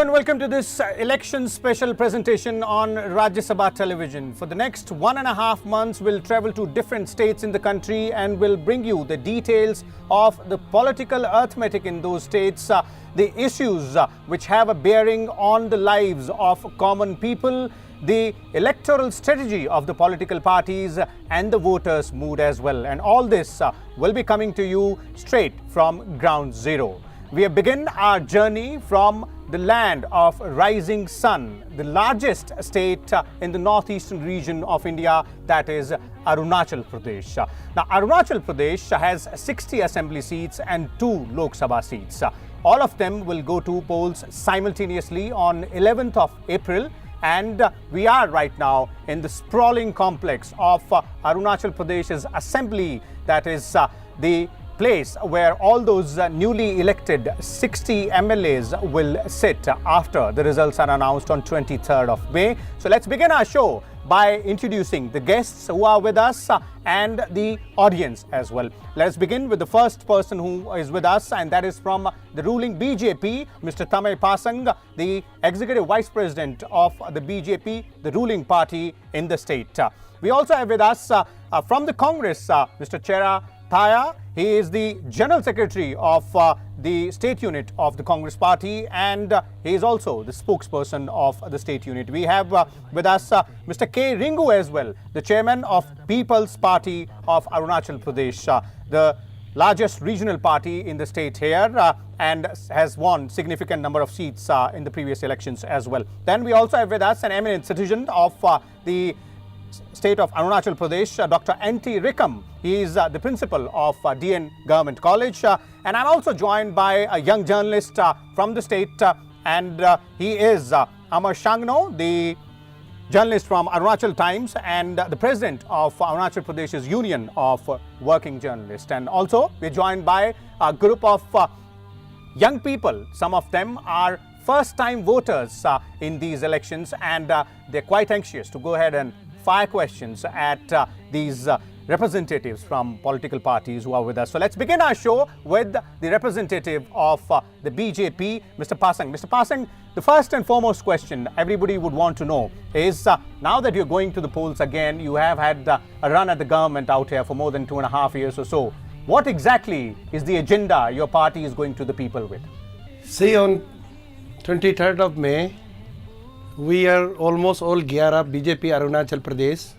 and welcome to this election special presentation on Rajya Sabha television. For the next 1.5 months, we'll travel to different states in the country and we'll bring you the details of the political arithmetic in those states, the issues which have a bearing on the lives of common people, the electoral strategy of the political parties and the voters' mood as well. And all this will be coming to you straight from ground zero. We begin our journey from the land of rising sun, the largest state in the northeastern region of India, that is Arunachal Pradesh. Now, Arunachal Pradesh has 60 assembly seats and 2 Lok Sabha seats. All of them will go to polls simultaneously on 11th of April. And we are right now in the sprawling complex of Arunachal Pradesh's assembly, that is the place where all those newly elected 60 MLAs will sit after the results are announced on 23rd of May. So let's begin our show by introducing the guests who are with us and the audience as well. Let's begin with the first person who is with us, and that is from the ruling BJP, Mr. Tame Phasang, the Executive Vice President of the BJP, the ruling party in the state. We also have with us from the Congress, Mr. Chera, Taya. He is the General Secretary of the state unit of the Congress party, and he is also the spokesperson of the state unit. We have with us Mr. Ringu as well, the Chairman of People's Party of Arunachal Pradesh, the largest regional party in the state here, and has won significant number of seats in the previous elections as well. Then we also have with us an eminent citizen of the state of Arunachal Pradesh, Dr. N.T. Rikam. He is the principal of DN Government College, and I'm also joined by a young journalist from the state, and he is Amar Shangno, the journalist from Arunachal Times and the president of Arunachal Pradesh's Union of Working Journalists. And also we're joined by a group of young people. Some of them are first-time voters in these elections, and they're quite anxious to go ahead and fire questions at these representatives from political parties who are with us. So let's begin our show with the representative of the BJP, Mr. Phasang. Mr. Phasang, the first and foremost question everybody would want to know is, now that you're going to the polls again, you have had a run at the government out here for more than 2.5 years or so. What exactly is the agenda your party is going to the people with? See, on 23rd of May, we are almost all geared up, BJP Arunachal Pradesh,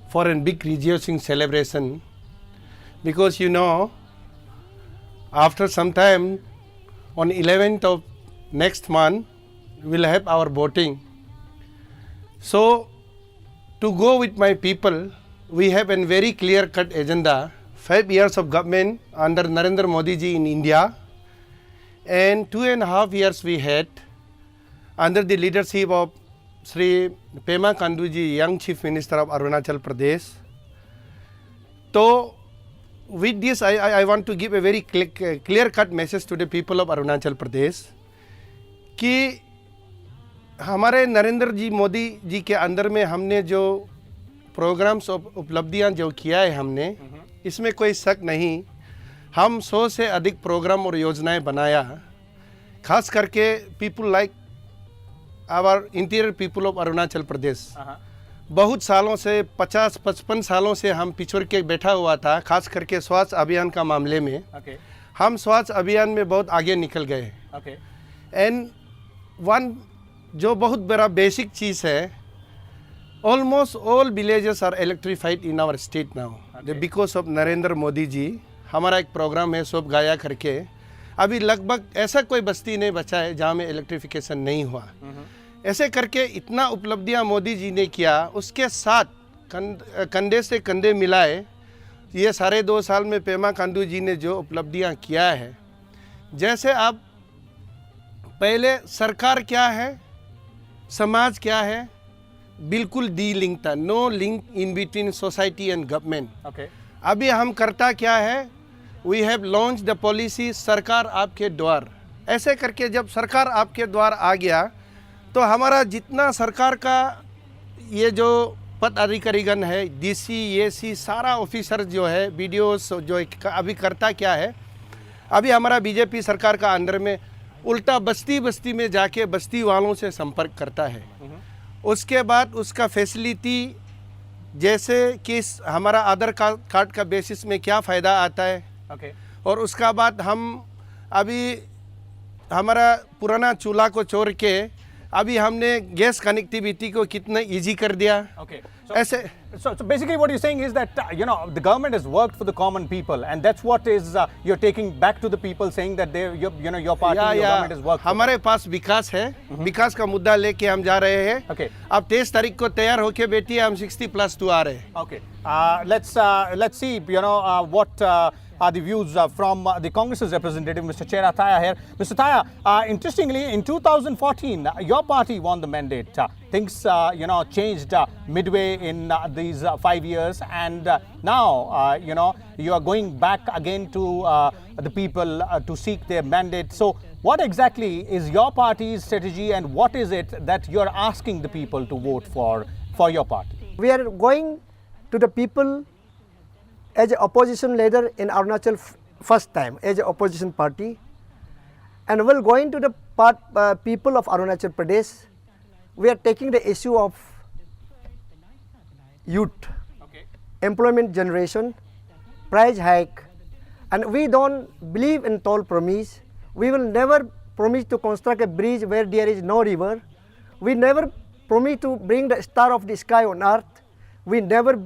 for a big rejoicing celebration, because you know, after some time, on 11th of next month, we'll have our voting. So, to go with my people, we have a very clear-cut agenda. 5 years of government under Narendra Modi ji in India, and 2.5 years we had under the leadership of Sri Pema Khandu ji, young Chief Minister of Arunachal Pradesh. So, with this, I want to give a very clear-cut message to the people of Arunachal Pradesh कि हमारे नरेंद्र जी मोदी जी के अंदर में हमने जो programmes उपलब्धियां जो किया है हमने, इसमें कोई शक नहीं, हम 100 से अधिक प्रोग्राम और योजनाएं बनाया, खास करके people like our interior people of Arunachal Pradesh. बहुत सालों से 50-55 सालों से हम पिछड़ के बैठा हुआ था, खास करके स्वास्थ्य अभियान का मामले में। हम स्वास्थ्य अभियान में बहुत आगे निकल गए। एंड वन जो बहुत बड़ा बेसिक चीज़ है, almost all villages are electrified in our state now because of Narendra Modi ji. हमारा एक प्रोग्राम है सब गाया करके, अभी लगभग ऐसा कोई बस्ती नहीं बचा है जहाँ में इलेक्ट्रिफिकेशन नहीं हुआ। ऐसे करके इतना उपलब्धियां मोदी जी ने किया, उसके साथ कंधे से कंधे मिलाए ये साढ़े 2 साल में पेमा खांडू जी ने जो उपलब्धियां किया है, जैसे आप पहले सरकार क्या है, समाज क्या है, बिल्कुल डी लिंक था, no link in between society and government. अभी हम करता क्या है, we have launch the policy सरकार आपके द्वार। ऐसे करके जब सरकार आपके द्वार आ गया, तो हमारा जितना सरकार का ये जो पदाधिकारीगण है, डीसी, एसी, सारा ऑफिसर जो है, बीडीओ जो अभी करता क्या है, अभी हमारा बीजेपी सरकार का अंडर में उल्टा बस्ती बस्ती में जाके बस्ती वालों से संपर्क करता है। उसके बाद उसका फैसिलिटी जैसे कि हमारा आधार कार्ड का बेसिस में क्या फ़ायदा आता है, और उसका बाद हम अभी हमारा पुराना चूल्हा को छोड़ के अभी हमने गैस कनेक्टिविटी को कितना इजी कर दिया। ऐसे So basically what you're saying is that, the government has worked for the common people, and that's what is, you're taking back to the people, saying that your party, your government has worked for हमारे पास विकास है, विकास का मुद्दा लेके हम जा रहे हैं। अब 23 तारीख को तैयार होके बैठिए, हम 60+2 आ रहे हैं। Let's see, what are the views from the Congress's representative, Mr. Chera Taya here. Mr. Taya, interestingly, in 2014, your party won the mandate. Things, changed midway in these 5 years, and now, you are going back again to the people to seek their mandate. So, what exactly is your party's strategy, and what is it that you are asking the people to vote for your party? We are going to the people as an opposition leader in Arunachal first time as an opposition party, and while going to the people of Arunachal Pradesh, we are taking the issue of youth, employment generation, price hike, and we don't believe in toll promise. We will never promise to construct a bridge where there is no river. We never promise to bring the star of the sky on earth. We never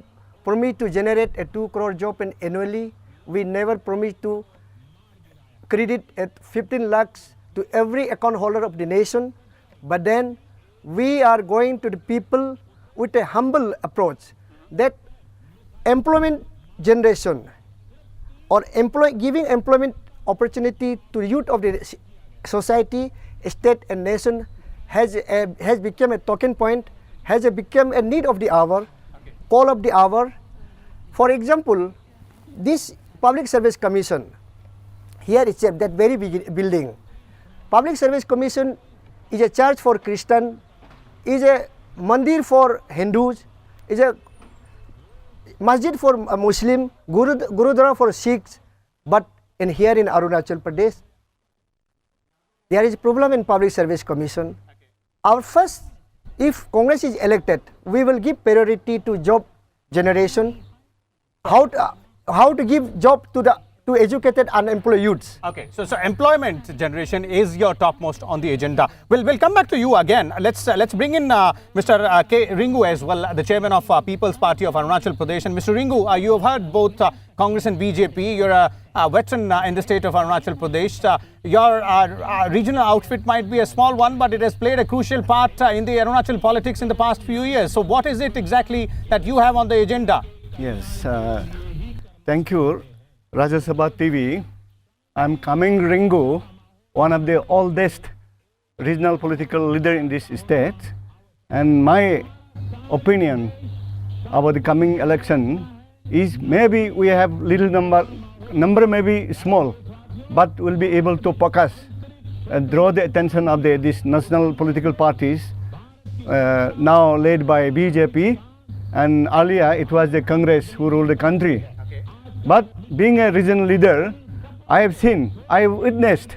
promise to generate a 2 crore job annually. We never promise to credit at 15 lakhs to every account holder of the nation. But then we are going to the people with a humble approach that employment generation or giving employment opportunity to youth of the society, state and nation has become a talking point, has become a need of the hour, call of the hour. For example, this Public Service Commission, here itself, that very big building, Public Service Commission is a church for Christian, is a mandir for Hindus, is a masjid for Muslim, Gurudwara for Sikhs. But here in Arunachal Pradesh, there is a problem in Public Service Commission. Our first, if Congress is elected, we will give priority to job generation. How to give job to educated unemployed youths. Okay, so employment generation is your topmost on the agenda. We'll come back to you again. Let's bring in Mr. K. Ringu as well, the chairman of People's Party of Arunachal Pradesh. And Mr. Ringu, you have heard both Congress and BJP. You're a veteran in the state of Arunachal Pradesh. Your regional outfit might be a small one, but it has played a crucial part in the Arunachal politics in the past few years. So what is it exactly that you have on the agenda? Yes, thank you, Rajya Sabha TV. I'm coming Ringu, one of the oldest regional political leader in this state, and my opinion about the coming election is maybe we have little number may be small, but we'll be able to focus and draw the attention of these national political parties now led by BJP. And earlier it was the Congress who ruled the country. But being a regional leader, I have witnessed,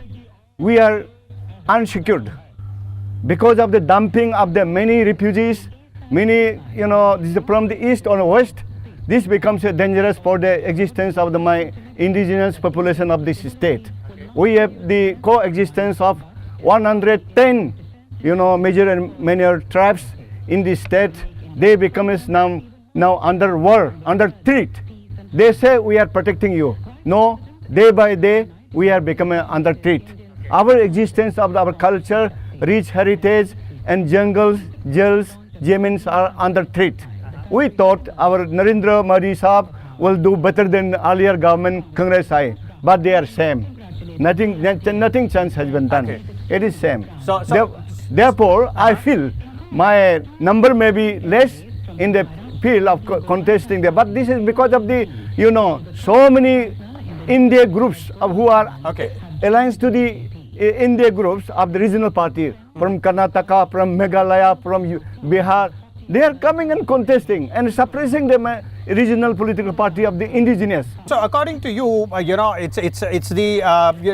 we are unsecured because of the dumping of the many refugees, many, this is from the east or west. This becomes dangerous for the existence of my indigenous population of this state. We have the coexistence of 110, major and minor tribes in this state. They become now under war, under threat. They say we are protecting you. No, day by day we are becoming under threat. Our existence of our culture, rich heritage and jungles, jails, jamins are under threat. We thought our Narendra Modi Saab will do better than earlier government Congress but they are same. Nothing chance has been done. Okay. It is same. Therefore, I feel my number may be less in the field of contesting there, but this is because of the, so many India groups who are alliance to the India groups of the regional party from Karnataka, from Meghalaya, from Bihar. They are coming and contesting and suppressing the regional political party of the indigenous. So according to you, it's the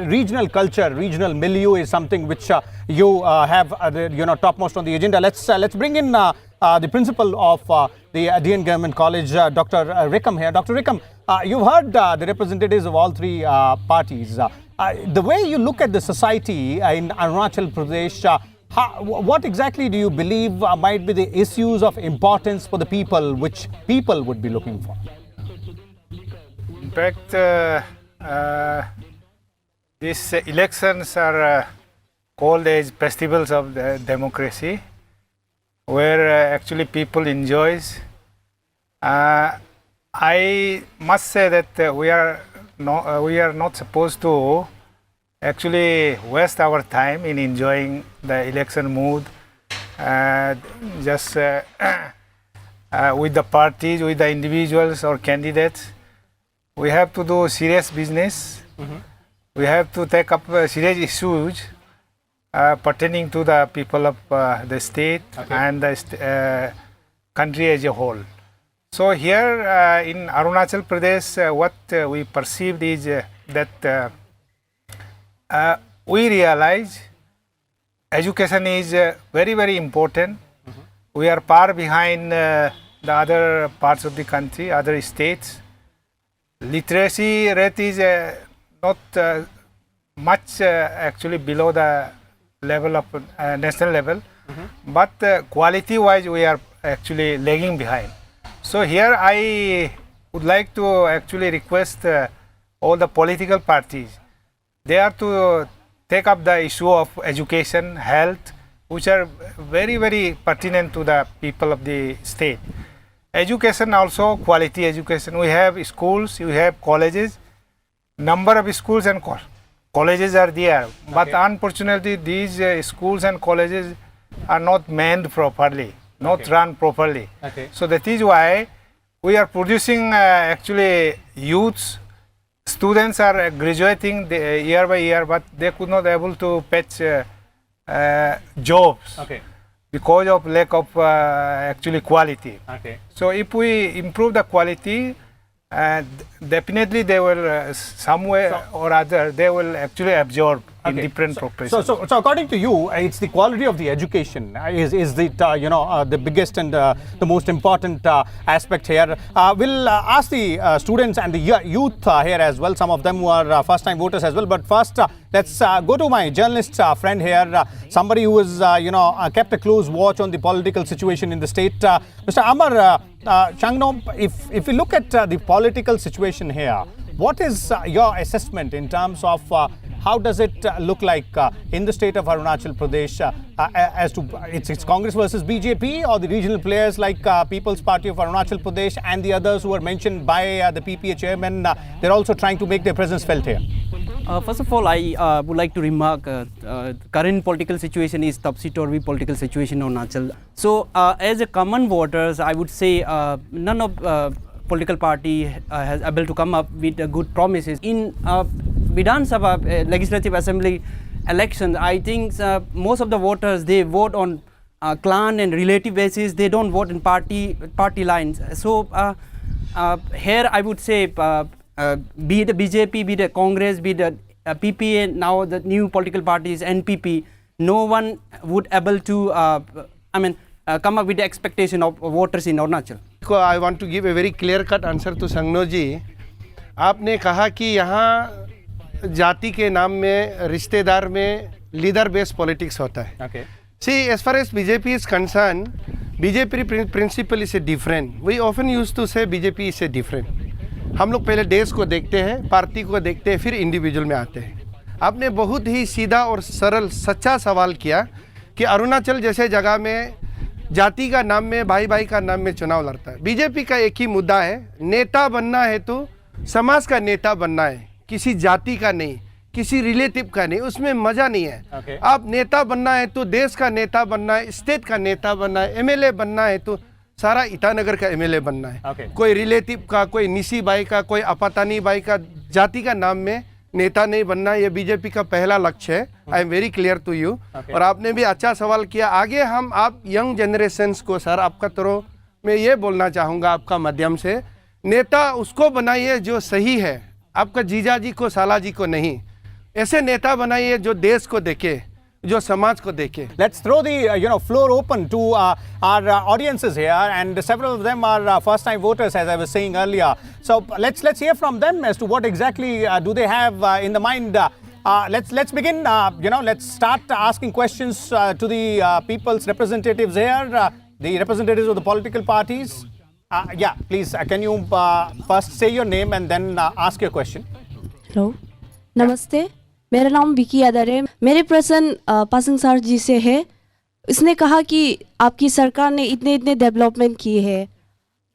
regional culture, regional milieu is something which you have topmost on the agenda. Let's bring in the principal of the DN Government College, Dr. Rikam here. Dr. Rikam, you've heard the representatives of all three parties. The way you look at the society in Arunachal Pradesh, what exactly do you believe might be the issues of importance for the people, which people would be looking for? In fact, these elections are called as festivals of the democracy, where actually people enjoys. I must say that we are not supposed to actually waste our time in enjoying the election mood, just with the parties, with the individuals or candidates. We have to do serious business. We have to take up serious issues pertaining to the people of the state and the country as a whole. So here in Arunachal Pradesh, what we perceived is that we realize education is very, very important. We are far behind the other parts of the country, other states. Literacy rate is not much actually below the level of national level, but quality wise we are actually lagging behind. So here I would like to actually request all the political parties, they are to take up the issue of education, health, which are very, very pertinent to the people of the state. Education also, quality education. We have schools, we have colleges. Number of schools and colleges are there, but unfortunately these schools and colleges are not manned properly, not run properly. So that is why we are producing actually youths. Students are graduating year by year, but they could not able to fetch jobs because of lack of actually quality. So if we improve the quality, definitely they will some way or other they will actually absorb in different proportions. So according to you, it's the quality of the education is the the biggest and the most important aspect here. We'll ask the students and the youth here as well. Some of them who are first-time voters as well. But first, let's go to my journalist friend here, somebody who has kept a close watch on the political situation in the state. Mr. Amar, Shangno, if we look at the political situation here, what is your assessment in terms of how does it look like in the state of Arunachal Pradesh as to it's Congress versus BJP or the regional players like People's Party of Arunachal Pradesh and the others who were mentioned by the PPA chairman, they're also trying to make their presence felt here? First of all, I would like to remark current political situation is topsy-turvy political situation in Arunachal. So as a common voters, I would say none of political party has able to come up with good promises. In Vidhan Sabha Legislative Assembly elections, I think most of the voters, they vote on clan and relative basis. They don't vote in party lines. So here I would say be the BJP, be the Congress, be the PPA, now the new political parties, NPP, no one would able to come up with the expectation of voters in Arunachal. I want to give a very clear-cut answer to Shangno ji. आपने कहा कि यहाँ जाति के नाम में रिश्तेदार में लीडर बेस्ड पॉलिटिक्स होता है. See, as far as BJP is concerned, BJP principle is a different. We often used to say BJP is a different. हम लोग पहले देश को देखते हैं, पार्टी को देखते हैं, फिर इंडिविजुअल में आते हैं. आपने बहुत ही सीधा और सरल सच्चा सवाल किया कि अरुणाचल जैसे जगह में जाति का नाम में, भाई भाई का नाम में चुनाव लड़ता है. बीजेपी का एक ही मुद्दा है, नेता बनना है तो समाज का नेता बनना है, किसी जाति का नहीं, किसी रिलेटिव का नहीं. उसमें मजा नहीं है. आप नेता बनना है तो देश का नेता बनना है, स्टेट का नेता बनना है, एमएलए बनना है तो सारा ईटानगर का एमएलए बनना है. कोई रिलेटिव का, कोई निशी बाई का, कोई अपातानी बाई का जाति का नाम में नेता नहीं बनना. ये बीजेपी का पहला लक्ष्य है. I am very clear to you. और आपने भी अच्छा सवाल किया. आगे हम आप यंग जनरेशन्स को सर आपका तरफ मैं ये बोलना चाहूँगा आपका माध्यम से नेता उसको बनाइए जो सही है, आपका जीजा जी को साला जी को नहीं। ऐसे नेता बनाइए जो देश को देखे, जो समाज को देखे। Let's throw the floor open to our audiences here, and several of them are first-time voters, as I was saying earlier. So let's hear from them as to what exactly do they have in the mind. Let's begin. Let's start asking questions to the people's representatives here, the representatives of the political parties. Yeah, please. Can you first say your name and then ask your question? Hello, नमस्ते। मेरा नाम विकी यादव है। मेरे प्रश्न Pasang sir जी से है। इसने कहा कि आपकी सरकार ने इतने डेवलपमेंट किए हैं।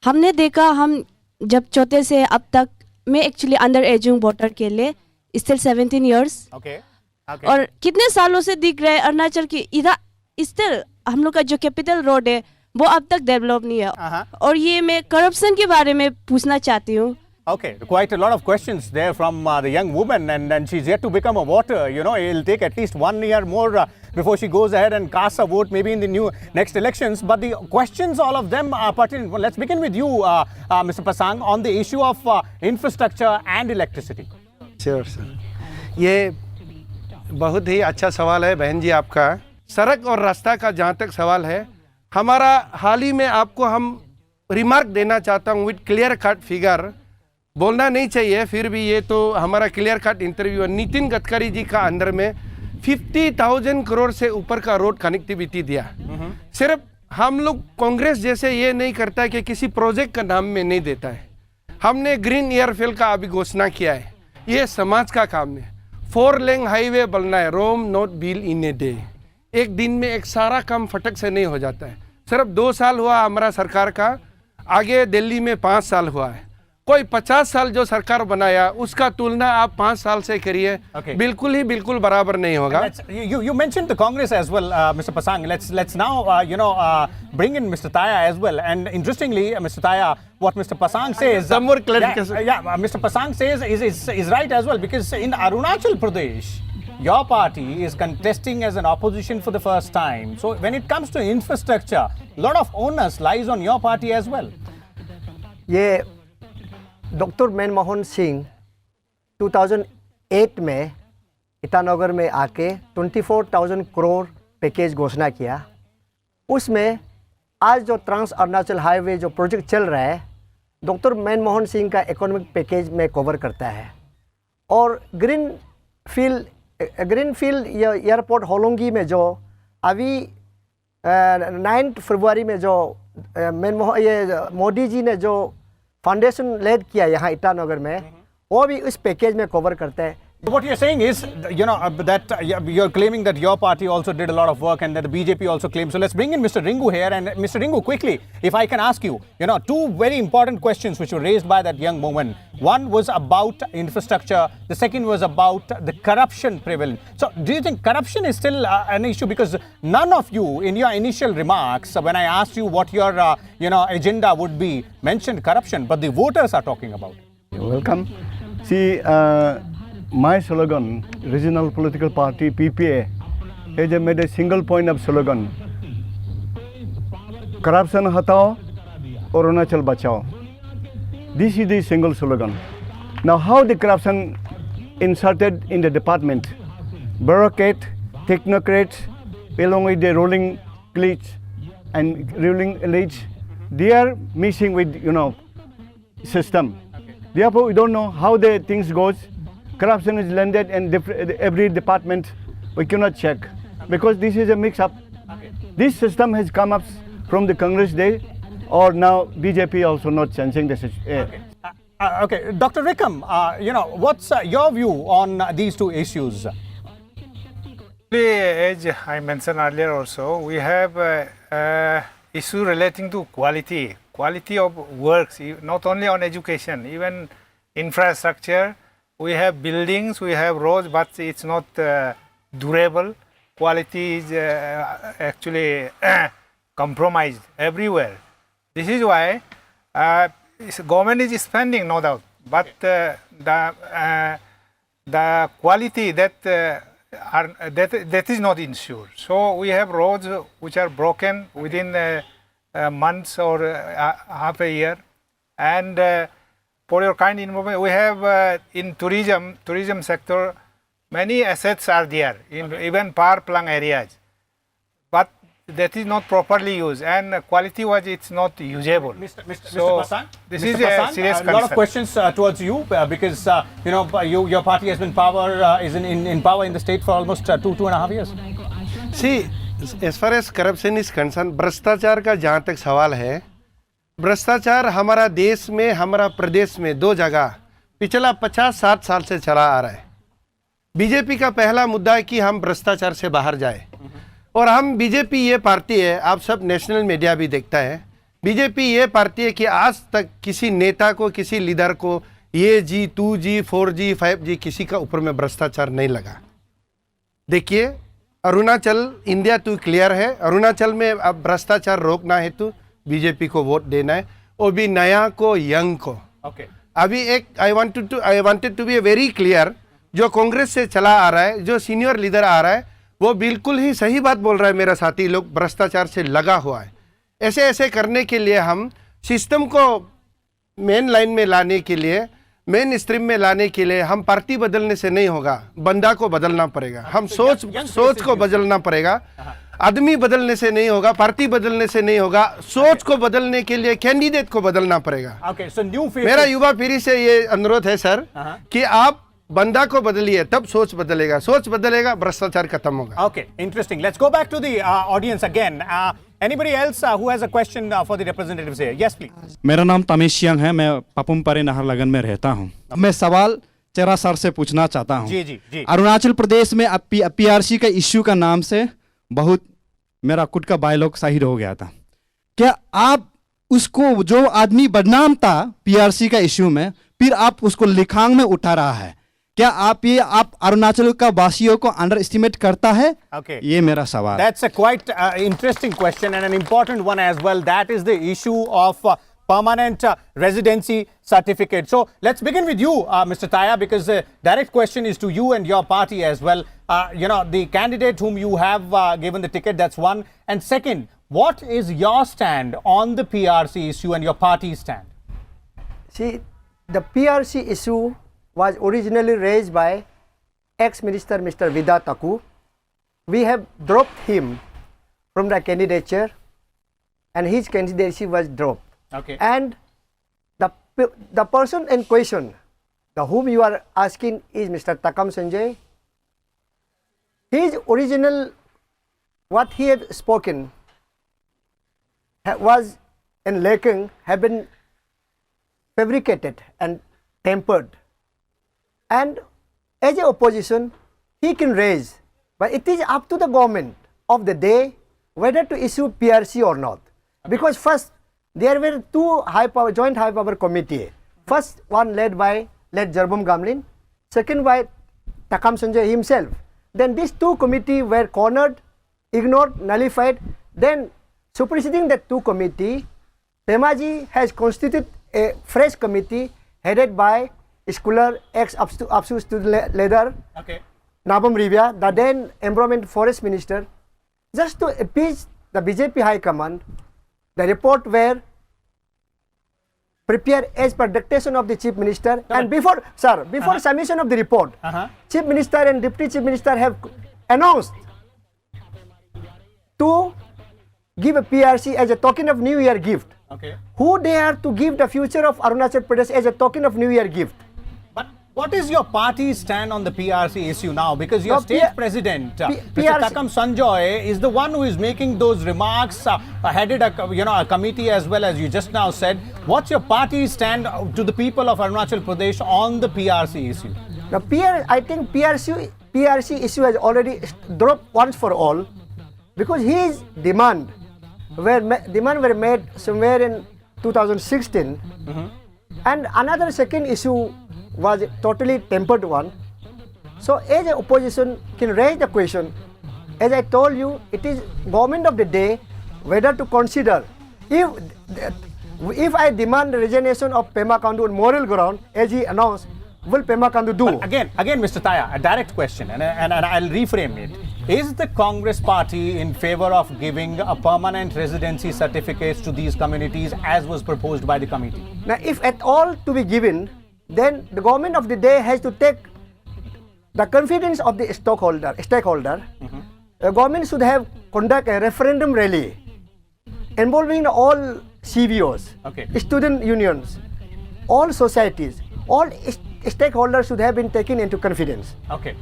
हमने देखा, हम जब चौथे से अब तक, मैं एक्चुअली अंडर एज हूँ वोटर के लिए, स्टिल 17 इयर्स। और कितने सालों से दिख रहा है अरुणाचल की इधर स्टिल हम लोग का जो कैपिटल रोड है वो अब तक डेवलप नहीं है। और ये मैं करप्शन के बारे में पूछना चाहती हूँ। Okay, quite a lot of questions there from the young woman, and she's yet to become a voter. It'll take at least 1 year more before she goes ahead and casts a vote, maybe in the next elections. But the questions, all of them are pertinent. Well, let's begin with you, Mr. Phasang, on the issue of infrastructure and electricity. Sure, sir. ये बहुत ही अच्छा सवाल है बहन जी आपका। सड़क और रास्ता का जहाँ तक सवाल है, हमारा हाल ही में आपको हम रिमार्क देना चाहता हूँ विद क्लियर कट फिगर। बोलना नहीं चाहिए, फिर भी ये तो हमारा क्लियर कट इंटरव्यू है। नितिन गडकरी जी का अंदर में 50,000 करोड़ से ऊपर का रोड कनेक्टिविटी दिया। सिर्फ हम लोग कांग्रेस जैसे ये नहीं करता है कि किसी प्रोजेक्ट का नाम में नहीं देता है। हमने ग्रीन एयरफील्ड का अभी घोषणा किया है, ये समाज का काम है। 4 लेन हाईवे बनना है, Rome not built in a day. एक दिन में एक सारा काम फटक से नहीं हो जाता है। सिर्फ 2 साल हुआ हमारा सरकार का, आगे दिल्ली में 5 साल हुआ है। कोई 50 साल जो सरकार बनाया उसका तुलना आप 5 साल से करिए, बिल्कुल बराबर नहीं होगा। You mentioned the Congress as well, Mr. Phasang. Let's now bring in Mr. Taya as well. And interestingly, Mr. Taya, what Mr. Phasang says, some more clarification. Yeah, Mr. Phasang says is right as well, because in Arunachal Pradesh, your party is contesting as an opposition for the first time. So when it comes to infrastructure, a lot of onus lies on your party as well. ये doctor Manmohan Singh 2008 में ईटानगर में आके 24,000 crore package घोषणा किया। उसमें आज जो trans Arunachal highway जो प्रोजेक्ट चल रहा है, डॉक्टर मनमोहन सिंह का इकोनॉमिक पैकेज में कवर करता है। और ग्रीन फील्ड एयरपोर्ट होलोंगी में जो अभी 9 फरवरी में जो मोदी जी ने जो फाउंडेशन लेड किया यहाँ ईटानगर में, वो भी इस पैकेज में कवर करता है। What you're saying is, that you're claiming that your party also did a lot of work and that the BJP also claims. So let's bring in Mr. Ringu here. And Mr. Ringu, quickly, if I can ask you, 2 very important questions which were raised by that young woman. One was about infrastructure. The second was about the corruption prevalent. So do you think corruption is still an issue? Because none of you, in your initial remarks, when I asked you what your agenda would be, mentioned corruption, but the voters are talking about it. You're welcome. See, my slogan, regional political party PPA, has made a single point of slogan: corruption hatao, Arunachal bachao. This is the single slogan. Now, how the corruption inserted in the department, bureaucrat, technocrats, along with the ruling elites and ruling elites, they are mixing with system. Therefore, we don't know how the things goes. Corruption is landed in every department. We cannot check because this is a mix-up. This system has come up from the Congress day, or now BJP also not changing the system. Okay, Dr. Rikam, what's your view on these 2 issues? As I mentioned earlier also, we have issue relating to quality of works, not only on education, even infrastructure. We have buildings, we have roads, but it's not durable. Quality is actually compromised everywhere. This is why government is spending, no doubt, but the quality that is not ensured. So we have roads which are broken within months or half a year, and for your kind information, we have in tourism sector, many assets are there in even power plant areas, but that is not properly used, and quality-wise it's not usable. Mr. So, Phasang, this Mr. is Phasang, a serious a lot of concern. questions towards you because your party has been in power in the state for almost 2.5 years. See, as far as corruption is concerned, भ्रष्टाचार का जहाँ तक सवाल है, भ्रष्टाचार हमारा देश में, हमारा प्रदेश में दो जगह पिछला 50-60 साल से चला आ रहा है। बीजेपी का पहला मुद्दा है कि हम भ्रष्टाचार से बाहर जाए, और हम बीजेपी ये पार्टी है, आप सब नेशनल मीडिया भी देखता है, बीजेपी ये पार्टी है कि आज तक किसी नेता को, किसी लीडर को ये जी 2G 4G 5G किसी का ऊपर में भ्रष्टाचार नहीं लगा। देखिए अरुणाचल इंडिया टू क्लियर है, अरुणाचल में अब भ्रष्टाचार रोकना है तो बीजेपी को वोट देना है, और भी नया को, यंग को। अभी एक I wanted to be very clear, जो कांग्रेस से चला आ रहा है, जो सीनियर लीडर आ रहा है, वो बिल्कुल ही सही बात बोल रहा है। मेरा साथी लोग भ्रष्टाचार से लगा हुआ है। ऐसे करने के लिए हम सिस्टम को मेन लाइन में लाने के लिए, मेन स्ट्रीम में लाने के लिए हम पार्टी बदलने से नहीं होगा, बंदा को बदलना पड़ेगा। हम सोच को बदलना पड़ेगा। आदमी बदलने से नहीं होगा, पार्टी बदलने से नहीं होगा, सोच को बदलने के लिए कैंडिडेट को बदलना पड़ेगा। मेरा युवा पीढ़ी से ये अनुरोध है सर कि आप बंदा को बदलिए, तब सोच बदलेगा, सोच बदलेगा, भ्रष्टाचार खत्म होगा। Okay, interesting. Let's go back to the audience again. Anybody else who has a question for the representatives here? Yes, please. मेरा नाम तमे है, मैं पपुमपारे नाहरलगन में रहता हूँ। मैं सवाल चेरा सर से पूछना चाहता हूँ। जी। अरुणाचल प्रदेश में पीआरसी का इश्यू का नाम से बहुत मेरा खुद का बायलॉग शहीद हो गया था। क्या आप उसको, जो आदमी बदनाम था पीआरसी का इश्यू में, फिर आप उसको लिखांग में उठा रहा है, क्या आप अरुणाचल का वासियों को अंडर एस्टिमेट करता है? ये मेरा सवाल। That's a quite interesting question and an important one as well. That is the issue of permanent residency certificate. So let's begin with you, Mr. Taya, because the direct question is to you and your party as well. The candidate whom you have given the ticket, that's one. And second, what is your stand on the PRC issue and your party's stand? See, the PRC issue was originally raised by ex-minister Mr. Vida Taku. We have dropped him from the candidature and his candidacy was dropped. And the person in question, whom you are asking, is Mr. Takam Sanjay. His original, what he had spoken was in Lekang, have been fabricated and tempered. And as an opposition, he can raise, but it is up to the government of the day whether to issue PRC or not. Because first, there were two joint high power committee. First one led by Jarbum Gamlin, second by Takam Sanjay himself. Then these two committees were cornered, ignored, nullified. Then superseding the two committee, Pemaji has constituted a fresh committee headed by scholar ex-APSU student leader Nabam Rivia, the then Environment Forest Minister, just to appease the BJP High Command. The report were prepared as per dictation of the Chief Minister, and before submission of the report, Chief Minister and Deputy Chief Minister have announced to give a PRC as a token of New Year gift. Who dare to give the future of Arunachal Pradesh as a token of New Year gift? But what is your party's stand on the PRC issue now? Because your state president, Mr. Takam Sanjay, is the one who is making those remarks, headed a committee as well, as you just now said. What's your party's stand to the people of Arunachal Pradesh on the PRC issue? I think PRC issue has already dropped once for all, because his demand were made somewhere in 2016, and another second issue was a totally tempered one. So as an opposition can raise the question, as I told you, it is government of the day whether to consider. If I demand resignation of Pema Khandu on moral ground, as he announced, will Pema Khandu do? But again, Mr. Taya, a direct question, and I'll reframe it. Is the Congress party in favor of giving a permanent residency certificates to these communities as was proposed by the committee? Now, if at all to be given, then the government of the day has to take the confidence of the stakeholder. The government should have conduct a referendum rally involving all CVOs, student unions, all societies, all stakeholders should have been taken into confidence. Okay.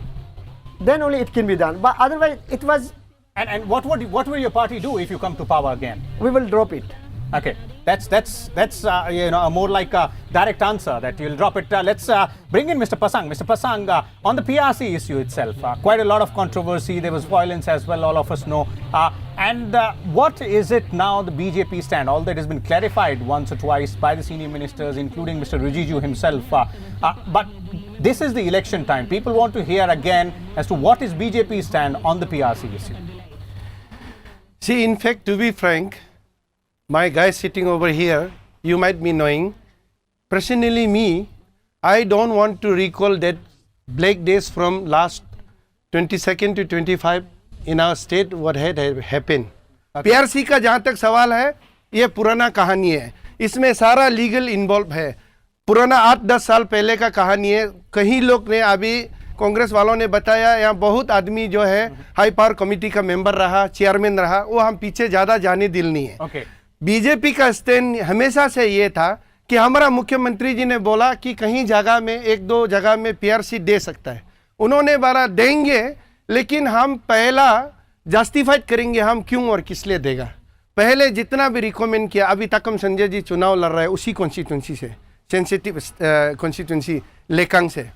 Then only it can be done. But otherwise, it was. And what will your party do if you come to power again? We will drop it. Okay, that's a more like a direct answer that you'll drop it. Let's bring in Mr. Phasang. Mr. Phasang, on the PRC issue itself, quite a lot of controversy. There was violence as well. All of us know. And what is it now? The BJP stand. All that has been clarified once or twice by the senior ministers, including Mr. Rijiju himself. But this is the election time. People want to hear again as to what is BJP stand on the PRC issue. See, in fact, to be frank, my guy sitting over here, you might be knowing, personally me, I don't want to recall that black days from last 22nd to 25 in our state what had happened. PRC का जहाँ तक सवाल है, ये पुराना कहानी है. इसमें सारा लीगल इन्वॉल्व है. पुराना 8-10 साल पहले का कहानी है. कहीं लोग ने अभी कांग्रेस वालों ने बताया यहाँ बहुत आदमी जो है हाई पावर कमेटी का मेंबर रहा, चेयरमैन रहा, वो हम पीछे ज़्यादा जाने दिल नहीं है. बीजेपी का स्टैंड हमेशा से ये था कि हमारा मुख्यमंत्री जी ने बोला कि कहीं जगह में 1-2 जगह में पीआरसी दे सकता है. उन्होंने बारा देंगे, लेकिन हम पहला जस्टिफाइड करेंगे हम क्यों और किस लिए देगा. पहले जितना भी रिकमेंड किया, अभी तक हम संजय जी चुनाव लड़ रहे हैं उसी कॉन्स्टिट्यूंसी से, सेंसिटिव कॉन्स्टिट्यूंसी लेकांग से.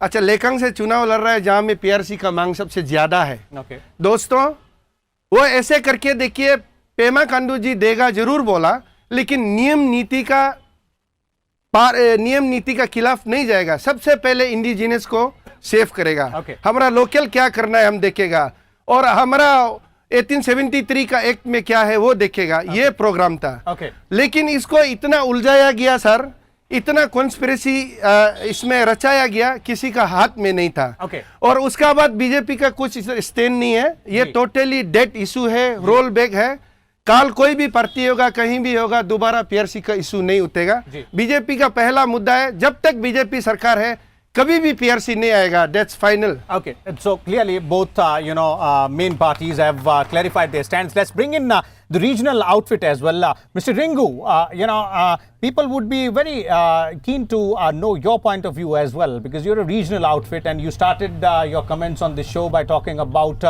अच्छा, लेकांग से चुनाव लड़ रहा है जहाँ में पीआरसी का मांग सबसे ज्यादा है. दोस्तों, वो ऐसे करके देखिए, पेमा खांडू जी देगा जरूर बोला, लेकिन नियम नीति का खिलाफ नहीं जाएगा. सबसे पहले इंडिजिनस को सेव करेगा. हमारा लोकल क्या करना है हम देखेगा, और हमारा 1873 का एक्ट में क्या है वो देखेगा. ये प्रोग्राम था. लेकिन इसको इतना उलझाया गया सर, इतना कॉन्स्पिरेसी इसमें रचाया गया, किसी का हाथ में नहीं था. और उसका बाद बीजेपी का कुछ स्टैंड नहीं है. ये टोटली डेड इशू है, रोल बैक है. काल कोई भी पार्टी होगा, कहीं भी होगा, दोबारा पीआरसी का इशू नहीं उठेगा. बीजेपी का पहला मुद्दा है, जब तक बीजेपी सरकार है कभी भी पीआरसी नहीं आएगा. That's final. Okay, so clearly both main parties have clarified their stands. Let's bring in the regional outfit as well. Mr. Ringu, people would be very keen to know your point of view as well, because you're a regional outfit and you started your comments on the show by talking about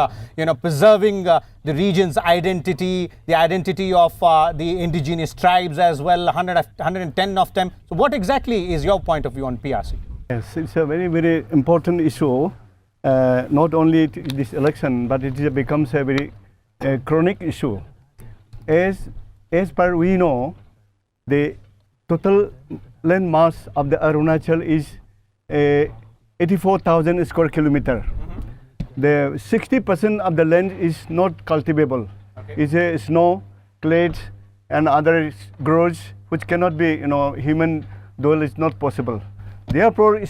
preserving the region's identity, the identity of the indigenous tribes as well, 110 of them. So what exactly is your point of view on PRC? Yes, it's a very, very important issue, not only this election, but it becomes a very chronic issue. As per we know, the total land mass of the Arunachal is 84,000 square kilometer. The 60% of the land is not cultivable. It's a snow, clays, and other grows which cannot be, human dwell is not possible. Therefore,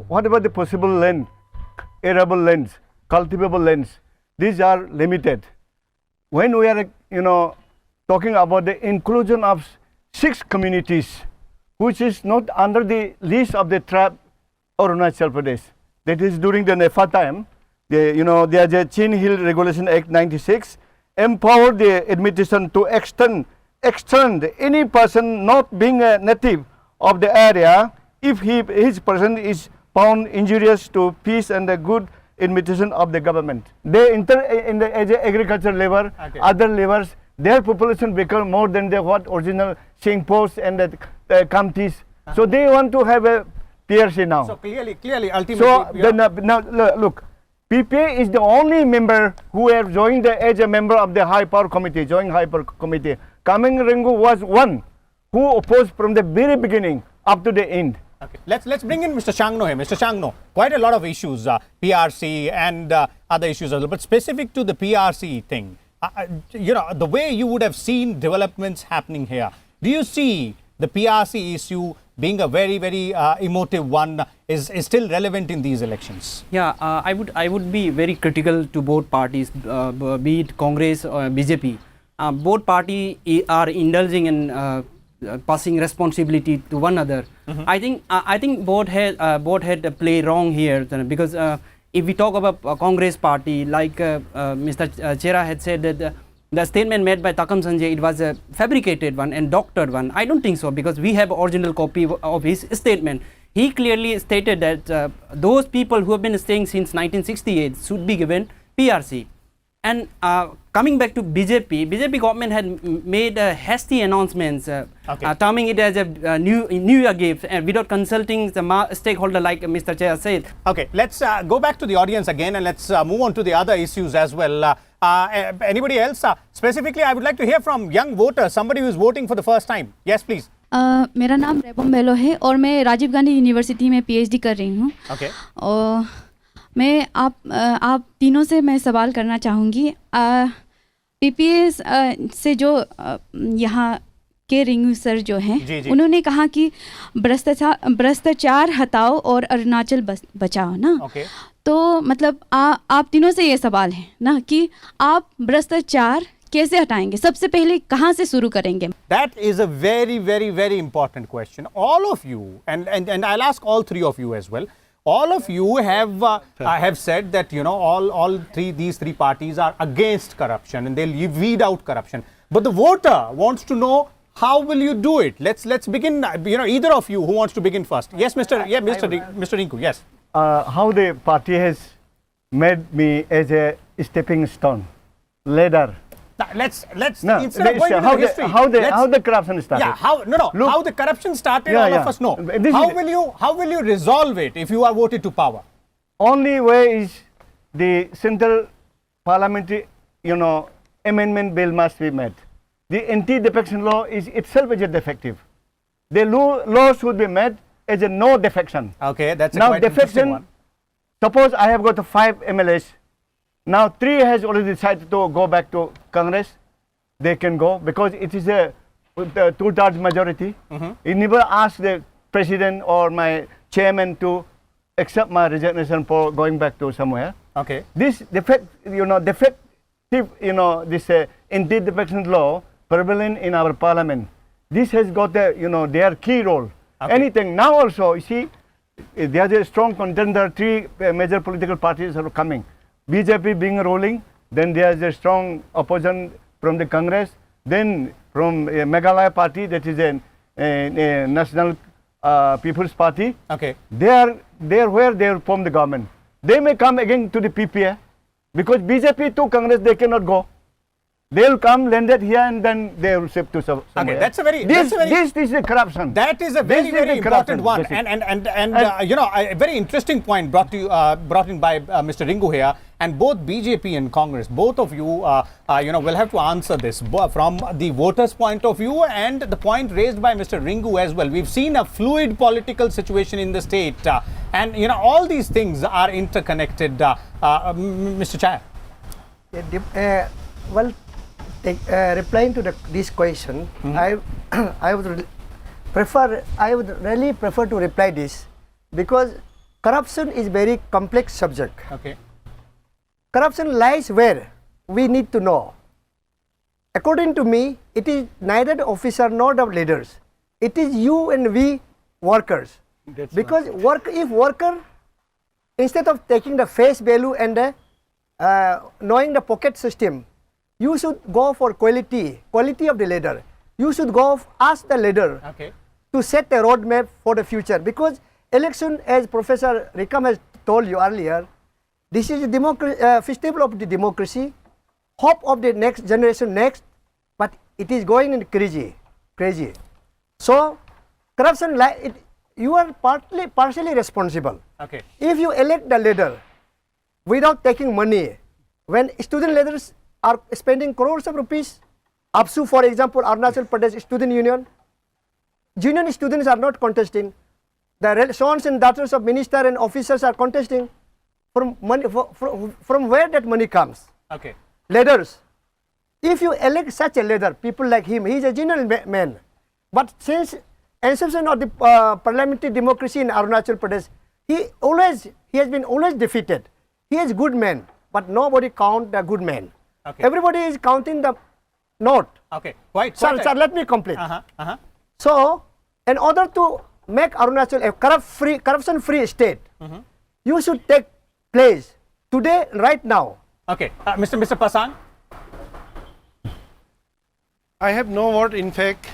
whatever the possible land, arable lands, cultivable lands, these are limited. When we are, talking about the inclusion of 6 communities, which is not under the list of the tribe Arunachal Pradesh. That is during the NEFA time. There's a Chin Hill Regulation Act 96, empowered the administration to extend any person not being a native of the area, if his person is found injurious to peace and the good administration of the government. They enter in the as a agriculture labor, other laborers, their population become more than the what original Singh posts and the counties. So they want to have a PRC now. So clearly, ultimately. So now look, PPA is the only member who have joined as a member of the High Power Committee, joint High Power Committee. Coming Ringu was one who opposed from the very beginning up to the end. Okay. Let's bring in Mr. Shangno here. Mr. Shangno, quite a lot of issues, PRC and other issues as well, but specific to the PRC thing, the way you would have seen developments happening here, do you see the PRC issue being a very, very emotive one, is still relevant in these elections? Yeah, I would be very critical to both parties, be it Congress or BJP. Both parties are indulging in passing responsibility to one another. I think both had a play wrong here, because if we talk about Congress party, like Mr. Chera had said that the statement made by Takam Sanjay, it was a fabricated one and doctored one. I don't think so, because we have original copy of his statement. He clearly stated that those people who have been staying since 1968 should be given PRC. And coming back to BJP government had made hasty announcements, terming it as a new year gift, and without consulting the stakeholder, like Mr. Chair said. Okay, let's go back to the audience again, and let's move on to the other issues as well. Anybody else? Specifically, I would like to hear from young voters, somebody who is voting for the first time. Yes, please. मेरा नाम रेबम मेलो है और मैं Rajiv Gandhi university में PhD कर रही हूँ. और मैं आप तीनों से मैं सवाल करना चाहूँगी. PPS से जो यहाँ के रिंगू सर जो हैं, उन्होंने कहा कि भ्रष्टाचार हटाओ और अरुणाचल बचाओ ना. तो मतलब आप तीनों से ये सवाल है ना कि आप भ्रष्टाचार कैसे हटाएंगे, सबसे पहले कहाँ से शुरू करेंगे? That is a very, very, very important question. All of you, and I'll ask all three of you as well. All of you have said that, you know, these three parties are against corruption and they'll weed out corruption. But the voter wants to know, how will you do it? Let's begin. You know, either of you who wants to begin first? Yes, Mr. Rinku. Yes. How the party has made me as a stepping stone, ladder. Let's instead of going into history, how the corruption started. Yeah, Look, how the corruption started, all of us know. How will you resolve it if you are voted to power? Only way is the central parliamentary, amendment bill must be made. The anti-defection law is itself is defective. The law should be made as a no defection. Okay, that's now quite interesting one. Suppose I have got 5 MLAs. Now 3 has already decided to go back to Congress. They can go because it is a 2/3 majority. You never ask the president or my chairman to accept my resignation for going back to somewhere. Okay. This defective, this anti-defection law prevalent in our parliament. This has got their key role. Okay. Anything now also, you see, there is a strong contender. 3 major political parties are coming. BJP being ruling, then there is a strong opposition from the Congress, then from Meghalaya party, that is a National People's Party. Okay. They are where they form the government. They may come again to the PPA because BJP to Congress they cannot go. They will come, landed here, and then they will shift to somewhere. Okay, This is the corruption. That is a very, very important one, and a very interesting point brought in by Mr. Ringu here. And both BJP and Congress, both of you, will have to answer this from the voters' point of view and the point raised by Mr. Ringu as well. We've seen a fluid political situation in the state, and all these things are interconnected. Mr. Chaya. Replying to this question, I would really prefer to reply this because corruption is very complex subject. Okay. Corruption lies where? We need to know. According to me, it is neither the officer nor the leaders. It is you and we workers. That's because if worker, instead of taking the face value and knowing the pocket system, you should go for quality of the leader. You should go ask the leader to set a roadmap for the future. Because election, as Professor Rikam has told you earlier, this is a festival of the democracy, hope of the next generation but it is going in crazy. So, corruption, you are partially responsible. Okay. If you elect the leader without taking money, when student leaders are spending crores of rupees, APSU, for example, Arunachal Pradesh Student Union, junior students are not contesting. The sons and daughters of minister and officers are contesting. From where that money comes? Okay. Leaders. If you elect such a leader, people like him, he is a genuine man. But since inception of the parliamentary democracy in Arunachal Pradesh, he has been always defeated. He is good man, but nobody count the good man. Okay. Everybody is counting the note. Okay. Quite. Sir, let me complete. Uh-huh. So, in order to make Arunachal a corruption-free state, you should take place today, right now. Okay. Mr. Phasang. I have no word. In fact,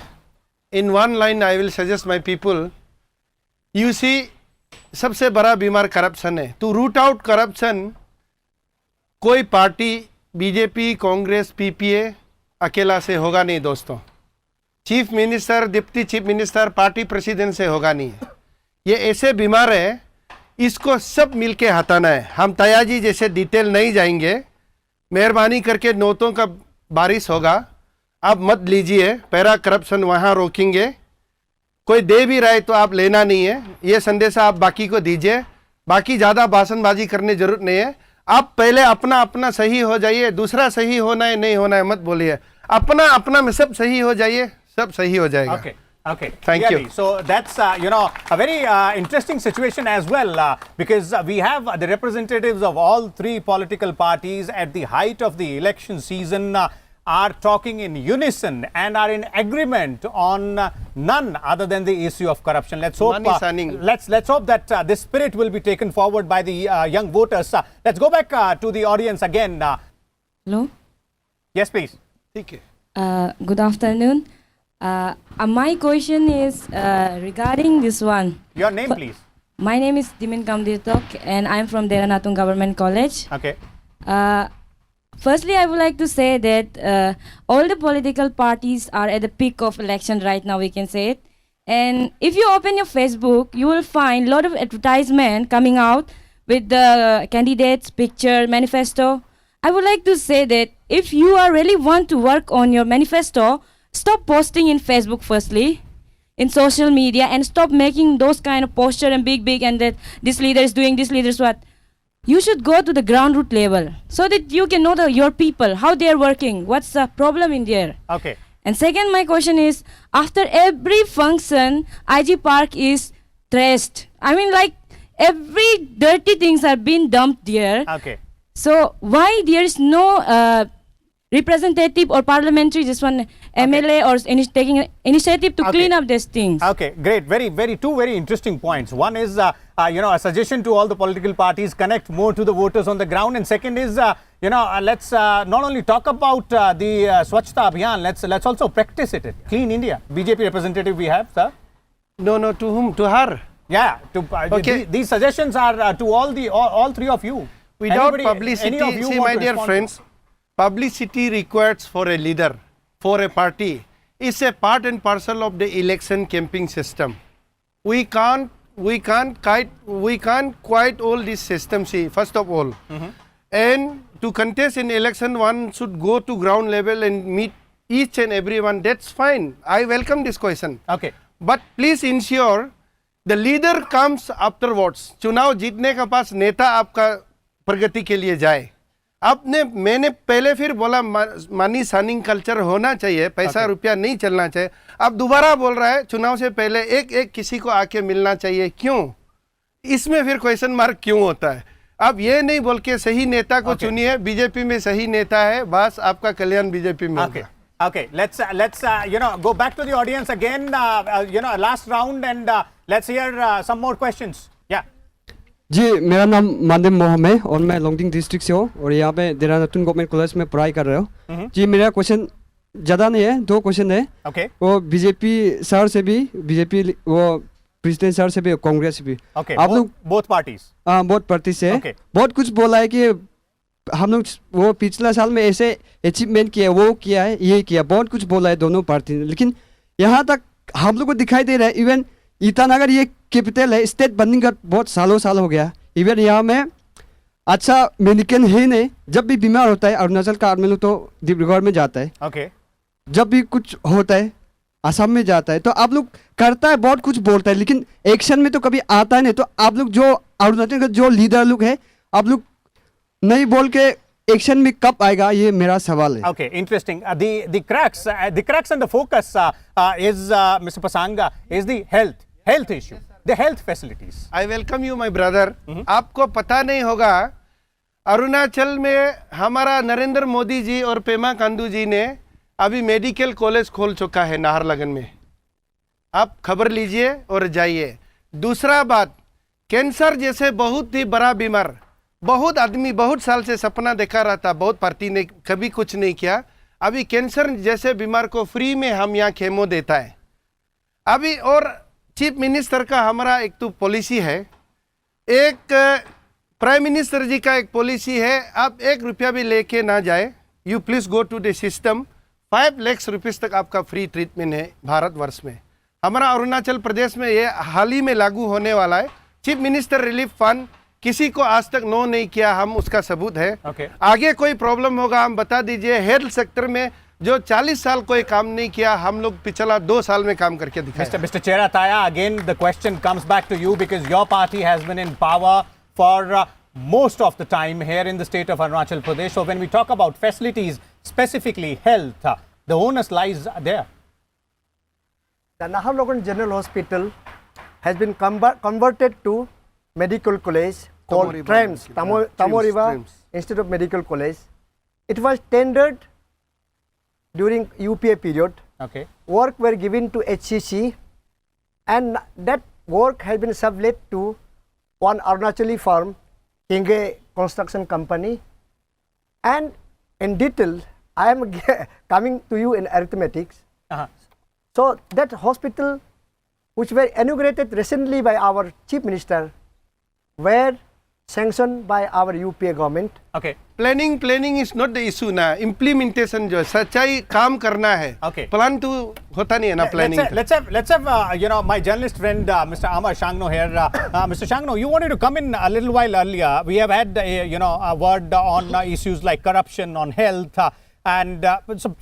in one line I will suggest my people, you see, सबसे बड़ा बीमार corruption है. To root out corruption, कोई party BJP, Congress, PPA अकेला से होगा नहीं दोस्तों. Chief minister, deputy chief minister, party president से होगा नहीं. ये ऐसे बीमार है, इसको सब मिलके हटाना है. हम तया जी जैसे डिटेल नहीं जाएंगे. मेहरबानी करके नोटों का बारिश होगा, आप मत लीजिए. पैरा करप्शन वहाँ रोकेंगे. कोई दे भी रहा है तो आप लेना नहीं है. ये संदेश आप बाकी को दीजिए. बाकी ज़्यादा भाषणबाजी करने जरूरत नहीं है. आप पहले अपना सही हो जाइए. दूसरा सही होना है नहीं होना है मत बोलिए. अपना में सब सही हो जाइए, सब सही हो जाएगा. Okay. Thank Clearly. you. So that's a very interesting situation as well, because we have the representatives of all three political parties at the height of the election season are talking in unison and are in agreement on none other than the issue of corruption. Let's hope. Let's hope that this spirit will be taken forward by the young voters. Let's go back to the audience again. Hello. Yes, please. ठीक है. Good afternoon. My question is regarding this one. Your name, please. My name is Dimin Kamdirtok and I'm from Deranatun Government College. Okay. Firstly, I would like to say that all the political parties are at the peak of election right now, we can say it. And if you open your Facebook, you will find a lot of advertisement coming out with the candidates' picture, manifesto. I would like to say that if you are really want to work on your manifesto, stop posting in Facebook firstly, in social media, and stop making those kind of posture and big and that this leader is doing, this leader is what. You should go to the ground root level so that you can know your people, how they are working, what's the problem in there. Okay. And second, my question is, after every function, IG Park is trashed. I mean, like, every dirty things are being dumped there. Okay. So why there is no representative or parliamentary, just one MLA or taking initiative to clean up these things? Okay, great. Two very interesting points. One is, a suggestion to all the political parties, connect more to the voters on the ground. And second is, let's not only talk about the Swachhta Abhiyan, let's also practice it. Clean India. BJP representative we have, sir. No, to whom? To her? Yeah. Okay. These suggestions are to all three of you. Without publicity, see my dear friends, publicity required for a leader, for a party, is a part and parcel of the election campaign system. We can't quite all this system, see, first of all. And to contest in election, one should go to ground level and meet each and everyone. That's fine. I welcome this question. Okay. But please ensure the leader comes afterwards. चुनाव जीतने का पास नेता आपका प्रगति के लिए जाए. मैंने पहले फिर बोला मनी सनिंग कल्चर होना चाहिए, पैसा रुपया नहीं चलना चाहिए. अब दोबारा बोल रहा है चुनाव से पहले एक किसी को आके मिलना चाहिए. क्यों? इसमें फिर क्वेश्चन मार्क क्यों होता है? अब ये नहीं बोल के सही नेता को चुनिए. बीजेपी में सही नेता है, बस आपका कल्याण बीजेपी में होगा. Okay, let's go back to the audience again. Last round, and let's hear some more questions. Yeah. जी, मेरा नाम मानदेव मोहम है और मैं लोंगडिंग डिस्ट्रिक्ट से हूँ और यहाँ पे देरानातुन गवर्नमेंट कॉलेज में पढ़ाई कर रहा हूँ. जी, मेरा क्वेश्चन ज़्यादा नहीं है, 2 क्वेश्चन है. Okay. वो बीजेपी सर से भी, बीजेपी वो प्रेसिडेंट सर से भी, कांग्रेस से भी. Okay. आप लोग both parties. बहुत पार्टी से. Okay. बहुत कुछ बोला है कि हम लोग वो पिछला साल में ऐसे अचीवमेंट किया, वो किया है, ये किया, बहुत कुछ बोला है दोनों पार्टी ने. लेकिन यहाँ तक हम लोग को दिखाई दे रहा है, इवन ईटानगर ये कैपिटल है, स्टेट बनने का बहुत साल हो गया. इवन यहाँ में अच्छा मेडिकल है नहीं. जब भी बीमार होता है अरुणाचल का आदमी लोग तो डिब्रूगढ़ में जाता है. Okay. जब भी कुछ होता है असम में जाता है. तो आप लोग करता है, बहुत कुछ बोलता है, लेकिन एक्शन में तो कभी आता है नहीं. तो आप लोग जो अरुणाचल का जो लीडर लोग है, आप लोग नहीं बोल के एक्शन में कब आएगा, ये मेरा सवाल है. Okay, interesting. The crux and the focus is Mr. Phasang is the health issue, the health facilities. I welcome you, my brother. आपको पता नहीं होगा, अरुणाचल में हमारा नरेंद्र मोदी जी और पेमा खांडू जी ने अभी मेडिकल कॉलेज खोल चुका है नाहरलगुन में. आप खबर लीजिए और जाइए. दूसरा बात, कैंसर जैसे बहुत ही बड़ा बीमार, बहुत आदमी बहुत साल से सपना देखा रहा था, बहुत पार्टी ने कभी कुछ नहीं किया. अभी कैंसर जैसे बीमार को फ्री में हम यहाँ केमो देता है. अभी और चीफ मिनिस्टर का हमारा एक तो पॉलिसी है, एक प्राइम मिनिस्टर जी का एक पॉलिसी है, आप 1 रुपया भी लेके ना जाए, you please go to the system. 5 lakh rupees तक आपका फ्री ट्रीटमेंट है भारतवर्ष में. हमारा अरुणाचल प्रदेश में ये हाल ही में लागू होने वाला है. चीफ मिनिस्टर रिलीफ फंड किसी को आज तक नो नहीं किया, हम उसका सबूत है. आगे कोई प्रॉब्लम होगा हम बता दीजिए. हेल्थ सेक्टर में जो 40 साल कोई काम नहीं किया, हम लोग पिछला 2 साल में काम करके दिखाए. Mr. Chera, Taya, again the question comes back to you because your party has been in power for most of the time here in the state of Arunachal Pradesh. So when we talk about facilities, specifically health, the onus lies there. The Naharlagun General Hospital has been converted to medical college called TRAMS, Tamoriva Institute of Medical College. It was tendered during UPA period. Okay. Work were given to HCC and that work has been sublet to one Arunachali firm, Kinge Construction Company. And in detail, I am coming to you in arithmetics. So that hospital, which were inaugurated recently by our Chief Minister, were sanctioned by our UPA government. Okay. Planning is not the issue ना. Implementation जो सच्चाई काम करना है. Okay. Plan तो होता नहीं है ना planning. Let's have my journalist friend Mr. Amar Shangno here. Mr. Shangno, you wanted to come in a little while earlier. We have had a word on issues like corruption, on health. And so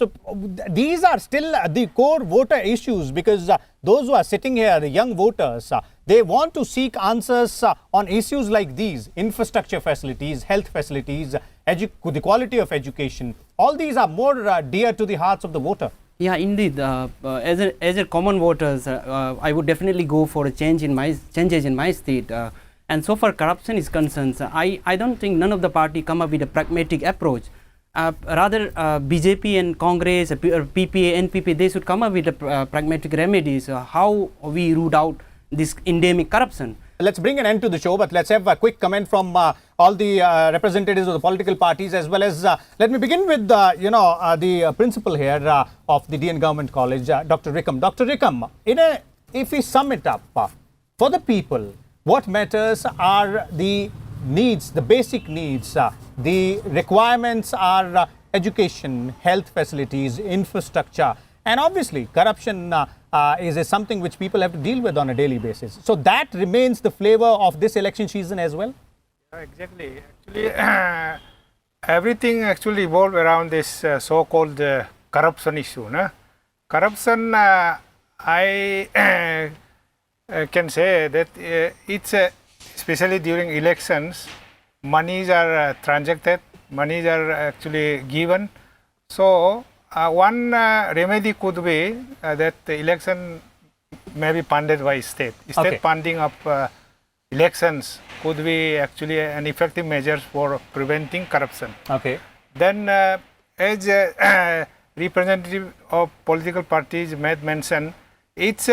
these are still the core voter issues because those who are sitting here, the young voters, they want to seek answers on issues like these: infrastructure facilities, health facilities, the quality of education. All these are more dear to the hearts of the voter. Yeah, indeed. As a common voters, I would definitely go for a changes in my state. And so far corruption is concerned, I don't think none of the party come up with a pragmatic approach. Rather BJP and Congress, PPA, NPP, they should come up with pragmatic remedies how we root out this endemic corruption. Let's bring an end to the show, but let's have a quick comment from all the representatives of the political parties, as well as let me begin with the principal here of the DN Government College, Dr. Rikam. Dr. Rikam, if we sum it up, for the people, what matters are the needs, the basic needs. The requirements are education, health facilities, infrastructure, and obviously corruption is something which people have to deal with on a daily basis. So that remains the flavor of this election season as well? Exactly. Actually, everything actually evolved around this so-called corruption issue. No? Corruption, I can say that it's especially during elections, monies are transacted, monies are actually given. So one remedy could be that the election may be funded by state. State funding of elections could be actually an effective measure for preventing corruption. Okay. Then as representative of political parties made mention, it's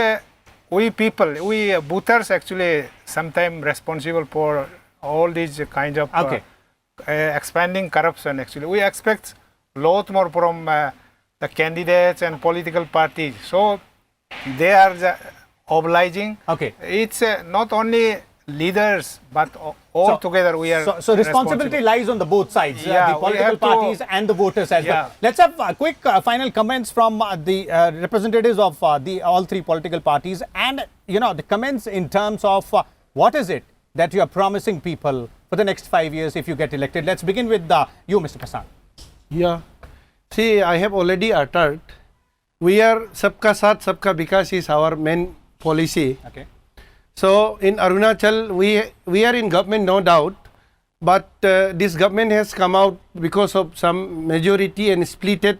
we people, we voters actually sometimes responsible for all these kind of expanding corruption. Actually, we expect lot more from the candidates and political parties. So they are obliging. Okay. It's not only leaders, but all together we are. So responsibility lies on the both sides, the political parties and the voters as well. Let's have quick final comments from the representatives of all three political parties, and the comments in terms of what is it that you are promising people for the next 5 years if you get elected. Let's begin with you, Mr. Phasang. Yeah. See, I have already uttered. We are Sabka Saath, Sabka Vikas is our main policy. Okay. So in Arunachal, we are in government, no doubt. but this government has come out because of some majority and splitted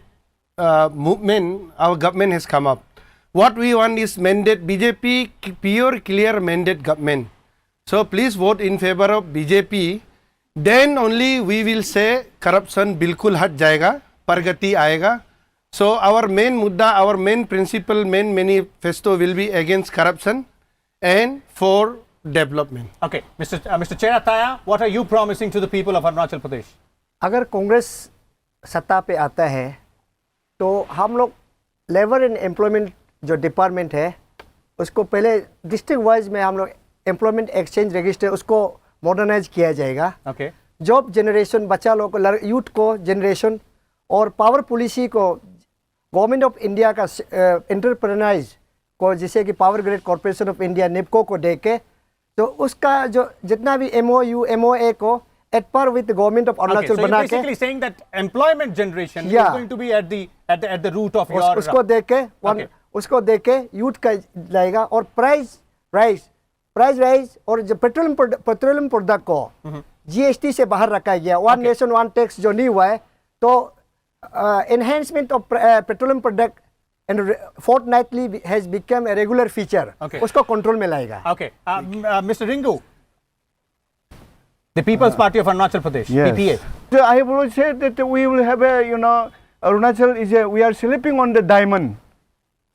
movement. Our government has come up. What we want is mandate BJP, pure clear mandate government. So please vote in favor of BJP. Then only we will say corruption bilkul hat jayega, pargati aayega. So our main mudda, our main principle, main manifesto will be against corruption and for development. Okay, Mr. Chera, Taya, what are you promising to the people of Arunachal Pradesh? अगर कांग्रेस सत्ता पे आता है तो हम लोग labour and employment जो department है उसको पहले डिस्ट्रिक्ट वाइज में हम लोग एम्प्लॉयमेंट एक्सचेंज रजिस्टर उसको मॉडर्नाइज किया जाएगा. Okay. जॉब जनरेशन बच्चा लोग को यूथ को जनरेशन और पावर पॉलिसी को गवर्नमेंट ऑफ इंडिया का एंटरप्रेन्योर्स को जैसे कि power grid corporation of India NEEPCO को दे के तो उसका जो जितना भी MOU MOA को at par with the government of Arunachal so बना you're basically saying that employment generation is going to be at the root of your उसको देख के उसको देख के यूथ का लाएगा और प्राइस राइज और जो पेट्रोलियम प्रोडक्ट को GST से बाहर रखा गया. वन नेशन वन टैक्स जो नहीं हुआ है तो enhancement of petroleum product and fortnightly has become a regular feature. उसको कंट्रोल में लाएगा. Okay, Mr. Ringu, the People's Party of Arunachal Pradesh, PPA. So I have always said that we will have a, Arunachal we are sleeping on the diamond.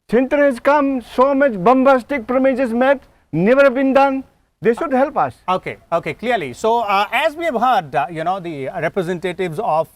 Center has come, so much bombastic promises made, never been done. They should help us. Okay, clearly. So as we have heard, the representatives of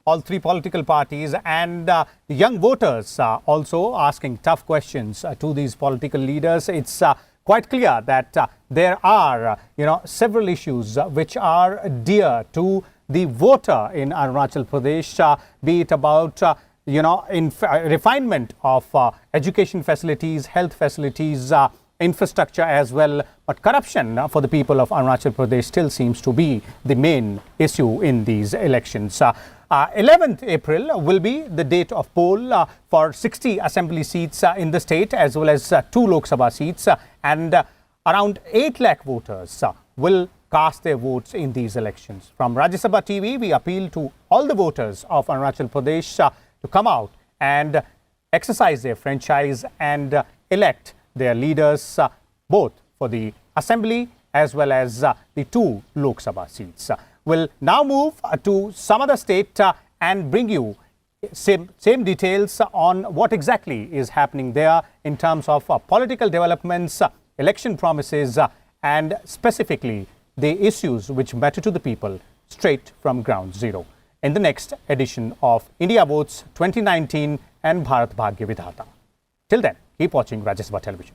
all three political parties and the young voters also asking tough questions to these political leaders. It's quite clear that there are, several issues which are dear to the voter in Arunachal Pradesh, be it about, refinement of education facilities, health facilities, infrastructure as well. But corruption for the people of Arunachal Pradesh still seems to be the main issue in these elections. 11th April will be the date of poll for 60 assembly seats in the state as well as 2 Lok Sabha seats, and around 8 lakh voters will cast their votes in these elections. From Rajya Sabha TV, we appeal to all the voters of Arunachal Pradesh to come out and exercise their franchise and elect their leaders both for the assembly as well as the 2 Lok Sabha seats. We'll now move to some other state and bring you same details on what exactly is happening there in terms of political developments, election promises, and specifically the issues which matter to the people straight from ground zero in the next edition of India Votes 2019 and Bharat Bhagya Vidhata. Till then, keep watching Rajya Sabha Television.